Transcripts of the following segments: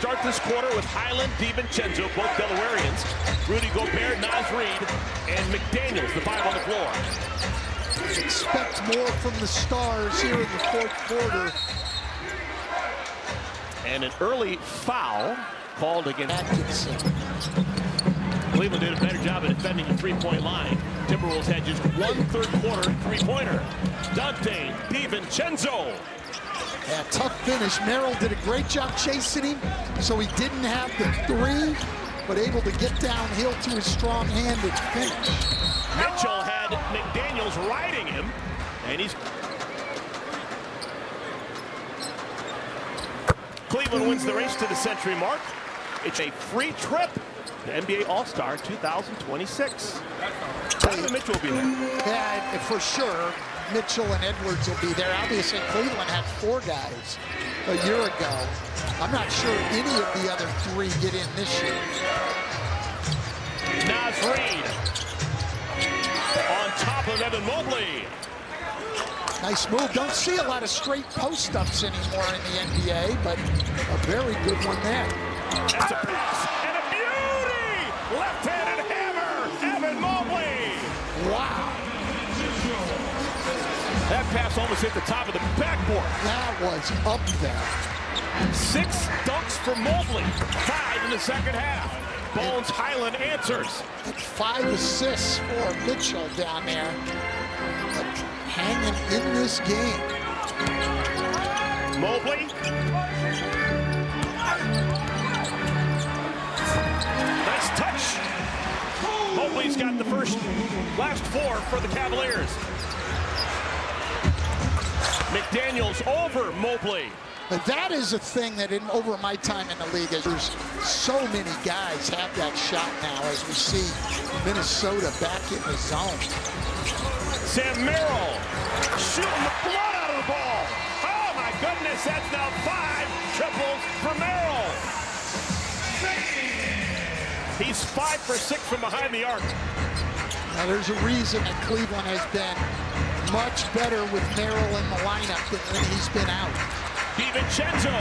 Start this quarter with Highland, DiVincenzo, both Delawareans, Rudy Gobert, Naz Reid, and McDaniels, the five on the floor. Expect more from the Stars here in the fourth quarter. And an early foul called against Atkinson. Cleveland did a better job of defending the three-point line. Timberwolves had just one third-quarter three-pointer. Dante DiVincenzo. Yeah, tough finish. Merrill did a great job chasing him, so he didn't have the three, but able to get downhill to his strong hand and finish. Mitchell had McDaniels riding him, and he's... Cleveland wins the race to the century mark. It's a free trip to NBA All-Star 2026. Donovan Mitchell will be there. Yeah, for sure. Mitchell and Edwards will be there. Obviously, Cleveland had four guys a year ago. I'm not sure any of the other three get in this year. Naz Reid on top of Evan Mobley. Nice move. Don't see a lot of straight post-ups anymore in the NBA, but a very good one there. That's a pass and a beauty! Left-handed hammer, Evan Mobley. Wow. That pass almost hit the top of the backboard. That was up there. 6 dunks for Mobley, 5 in the second half. Bones Highland answers. 5 assists for Mitchell down there. Hanging in this game. Mobley. Nice touch. Mobley's got the last 4 for the Cavaliers. McDaniels over Mobley. But that is a thing that over my time in the league, there's so many guys have that shot now as we see Minnesota back in the zone. Sam Merrill shooting the blood out of the ball. Oh my goodness, that's now 5 triples for Merrill. He's 5 for 6 from behind the arc. Now there's a reason that Cleveland has been much better with Merrill in the lineup than when he's been out. DiVincenzo.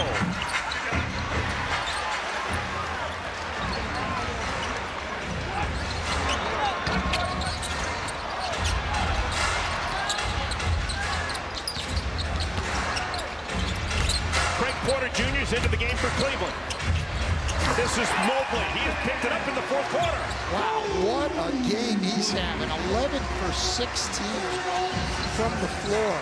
Craig Porter Jr. is into the game for Cleveland. This is Mobley. He has picked it up in the fourth quarter. Wow, what a game he's having. 11 for 16 from the floor.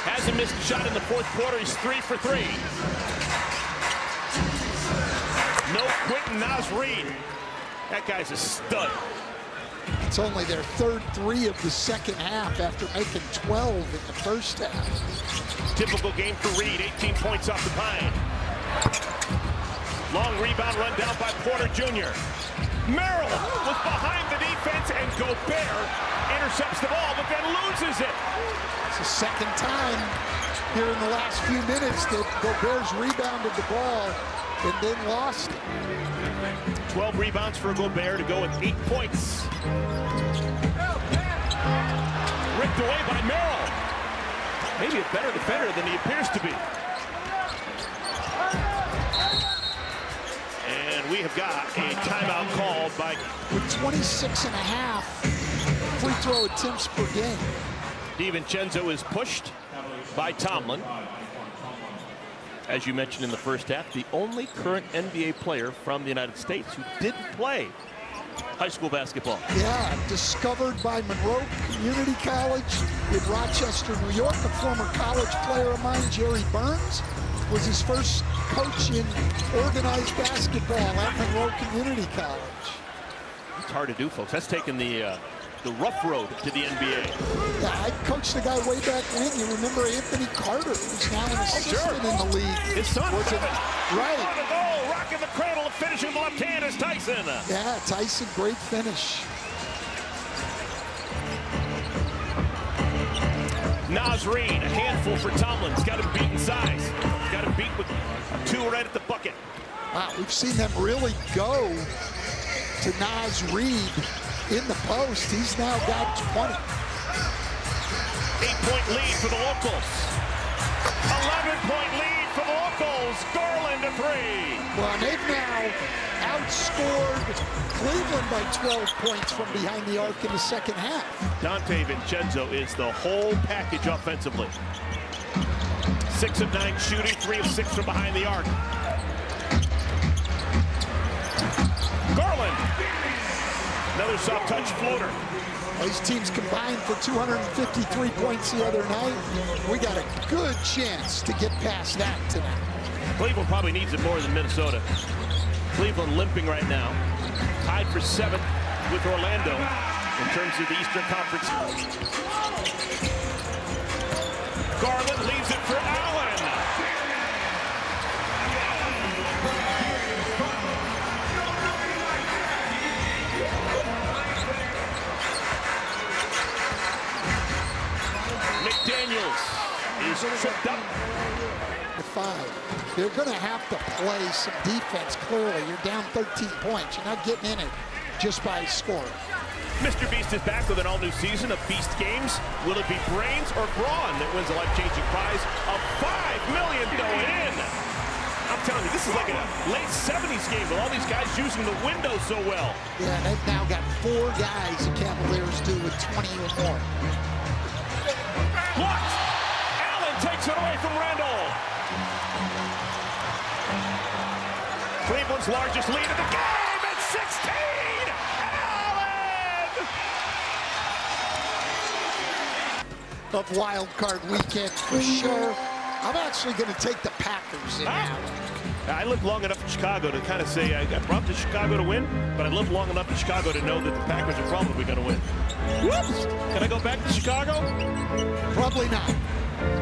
Hasn't missed a shot in the fourth quarter. He's 3 for 3. No quitting Naz Reid. That guy's a stud. It's only their third 3 of the second half after making 12 in the first half. Typical game for Reid. 18 points off the pine. Long rebound run down by Porter Jr. Merrill was behind the defense, and Gobert intercepts the ball, but then loses it. It's the second time here in the last few minutes that Gobert's rebounded the ball and then lost it. 12 rebounds for Gobert to go with 8 points. Ripped away by Merrill. Maybe a better defender than he appears to be. And we have got a timeout called by... With 26 and a half free throw attempts per game. DiVincenzo is pushed by Tomlin. As you mentioned in the first half, the only current NBA player from the United States who didn't play high school basketball. Yeah, discovered by Monroe Community College in Rochester, New York. A former college player of mine, Jerry Burns, was his first coach in organized basketball at Monroe Community College. It's hard to do, folks. That's taking the rough road to the NBA. Yeah, I coached the guy way back when. You remember Anthony Carter, who's now an assistant in the league. His son was it? Right. On the goal, rocking the cradle and finishing the left hand is Tyson. Yeah, Tyson, great finish. Naz Reid, a handful for Tomlin. He's got him beat in size. Got him beat with 2 right at the bucket. Wow, we've seen them really go to Naz Reid in the post. He's now got 20. 8-point lead for the locals. 11-point lead for the locals. goes Garland to three. Well, and they've now outscored Cleveland by 12 points from behind the arc in the second half. Dante Vincenzo is the whole package offensively. 6 of 9 shooting, 3 of 6 from behind the arc. Garland. Another soft touch floater. These teams combined for 253 points the other night. We got a good chance to get past that tonight. Cleveland probably needs it more than Minnesota. Cleveland limping right now. Tied for 7th with Orlando in terms of the Eastern Conference. Garland leaves it for Allen. McDaniels is tripped up. The 5. They're going to have to play some defense, clearly. You're down 13 points. You're not getting in it just by scoring. Mr. Beast is back with an all-new season of Beast Games. Will it be brains or brawn that wins a life-changing prize of $5 million going in? I'm telling you, this is like a late 70s game with all these guys using the window so well. Yeah, and they've now got 4 guys the Cavaliers do with 20 or more. Blocked! Allen takes it away from Randall. Cleveland's largest lead of the game at 16! Of wild card weekend for sure. I'm actually going to take the Packers in now. I lived long enough in Chicago to kind of say I brought to Chicago to win, but I lived long enough in Chicago to know that the Packers are probably going to win. Whoops! Can I go back to Chicago? Probably not.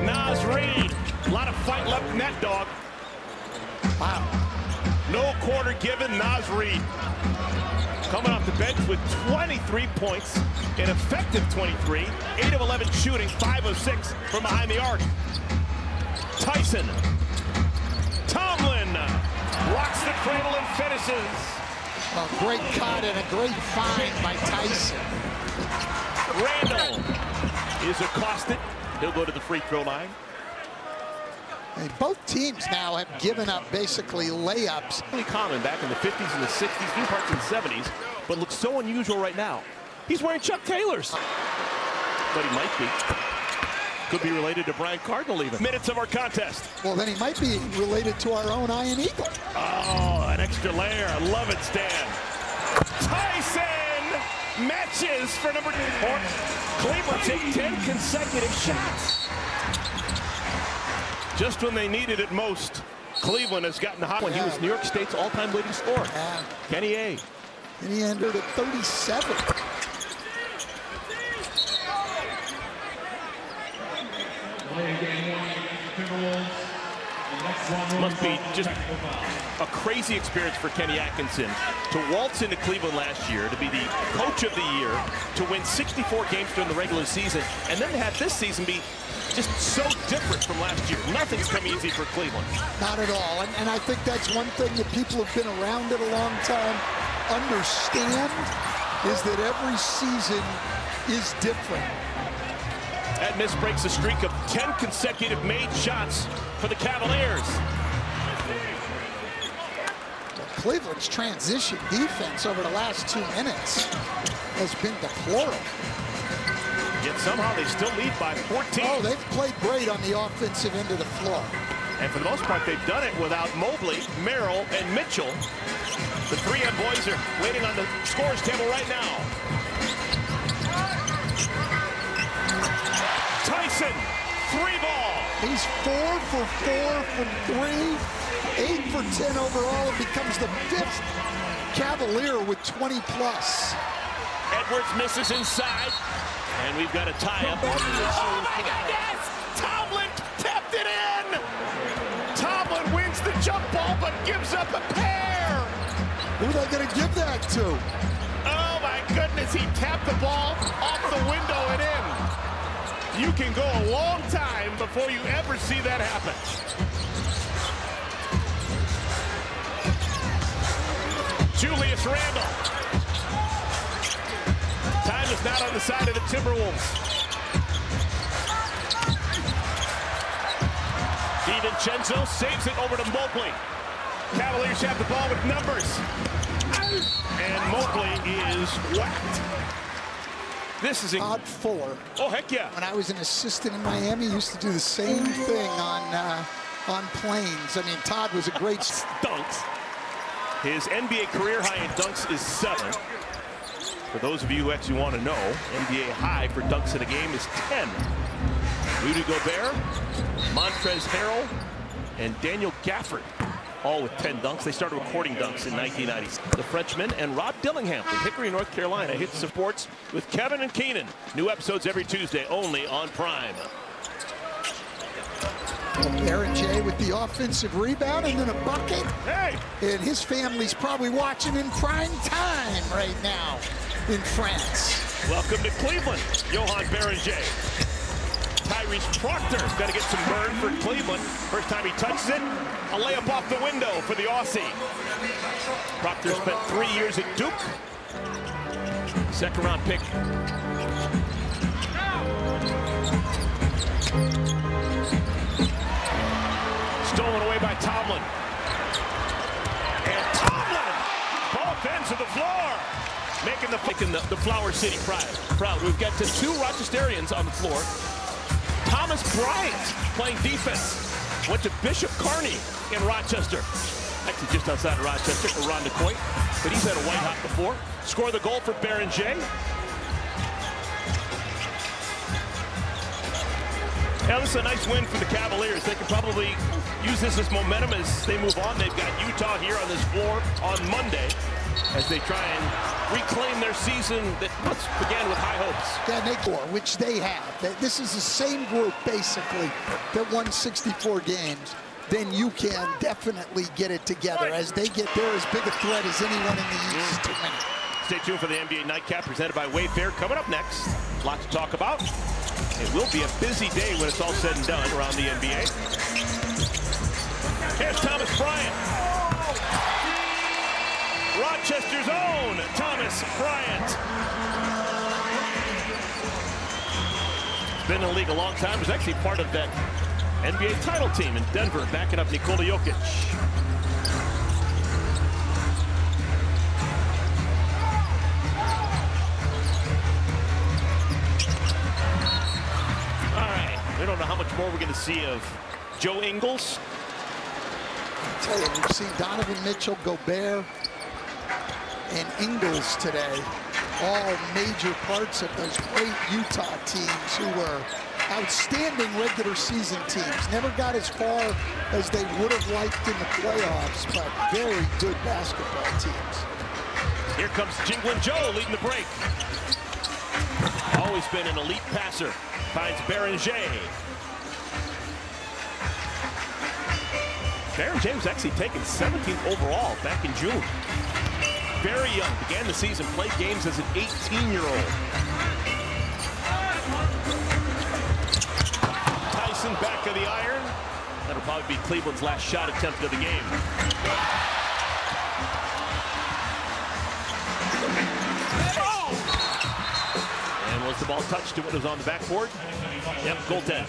Nas Reed. A lot of fight left in that dog. Wow. No quarter given, Nas Reed. Coming off the bench with 23 points, an effective 23, 8 of 11 shooting, 5 of 6 from behind the arc. Tyson. Tomlin rocks the cradle and finishes. A great cut and a great find by Tyson. Randall is accosted. He'll go to the free throw line. And both teams now have given up basically layups. Really common back in the 50s and the 60s, few parts in the 70s, but looks so unusual right now. He's wearing Chuck Taylors. But he might be. Could be related to Brian Cardinal even. Minutes of our contest. Well, then he might be related to our own Iron Eagle. Oh, an extra layer. I love it, Stan. Tyson matches for number 4. Cleveland take 10 consecutive shots. Just when they needed it most, Cleveland has gotten hot when he was New York State's all-time leading scorer. Kenny A. And he ended at 37. Must be just a crazy experience for Kenny Atkinson to waltz into Cleveland last year, to be the coach of the year, to win 64 games during the regular season, and then to have this season be just so different from last year. Nothing's come easy for Cleveland. Not at all. And I think that's one thing that people have been around it a long time understand, is that every season is different. That miss breaks a streak of 10 consecutive made shots for the Cavaliers. Cleveland's transition defense over the last 2 minutes has been deplorable. Yet somehow they still lead by 14. Oh, they've played great on the offensive end of the floor. And for the most part, they've done it without Mobley, Merrill, and Mitchell. The 3M boys are waiting on the scores table right now. Tyson, 3-ball. He's 4 for 4 from 3, 8 for 10 overall, and becomes the 5th Cavalier with 20+. Edwards misses inside, and we've got a tie-up. Oh my goodness! Tomlin tapped it in! Tomlin wins the jump ball, but gives up a pair! Who are they going to give that to? Oh my goodness, he tapped the ball off the window and in. You can go a long time before you ever see that happen. Julius Randle. Time is not on the side of the Timberwolves. DiVincenzo saves it over to Mobley. Cavaliers have the ball with numbers. And Mobley is whacked. This is Odd 4. Oh, heck yeah. When I was an assistant in Miami, used to do the same thing on planes. I mean, Todd was a great dunks. His NBA career high in dunks is 7. For those of you who actually want to know, NBA high for dunks in a game is 10. Rudy Gobert, Montrezl Harrell, and Daniel Gafford, all with 10 dunks. They started recording dunks in 1990s. The Frenchman and Rod Dillingham from Hickory, North Carolina. Hits Sports with Kevin and Keenan. New episodes every Tuesday, only on Prime. Aaron Jay with the offensive rebound and then a bucket. Hey! And his family's probably watching in prime time right now in France. Welcome to Cleveland, Johan Berenger. Tyrese Proctor going to get some burn for Cleveland. First time he touches it, a layup off the window for the Aussie. Proctor spent 3 years at Duke. Second round pick. Stolen away by Tomlin. And Tomlin, both ends of the floor, making the Flower City proud. We've got the 2 Rochesterians on the floor. Thomas Bryant playing defense. Went to Bishop Kearney in Rochester. Actually just outside of Rochester, around the point. But he's had a white hot before. Score the goal for Berenger. Now this is a nice win for the Cavaliers. They could probably use this as momentum as they move on. They've got Utah here on this floor on Monday as they try and reclaim their season that once began with high hopes. Yeah, which they have. This is the same group, basically, that won 64 games. Then you can definitely get it together. As they get there, as big a threat as anyone in the East to win. Stay tuned for the NBA Nightcap presented by Wayfair. Coming up next, a lot to talk about. It will be a busy day when it's all said and done around the NBA. Here's Thomas Bryant. Rochester's own Thomas Bryant. Been in the league a long time. Was actually part of that NBA title team in Denver, backing up Nikola Jokic. All right, we don't know how much more we're going to see of Joe Ingles. I tell you, we've seen Donovan Mitchell, Gobert, and Ingles today, all major parts of those great Utah teams who were outstanding regular season teams. Never got as far as they would have liked in the playoffs, but very good basketball teams. Here comes Jinglin Joe leading the break. Always been an elite passer. Finds Berenger. Berenger was actually taken 17th overall back in June. Very young, began the season, played games as an 18-year-old. Tyson back of the iron. That'll probably be Cleveland's last shot attempt of the game. Oh! And was the ball touched to what was on the backboard? Yep, goaltend.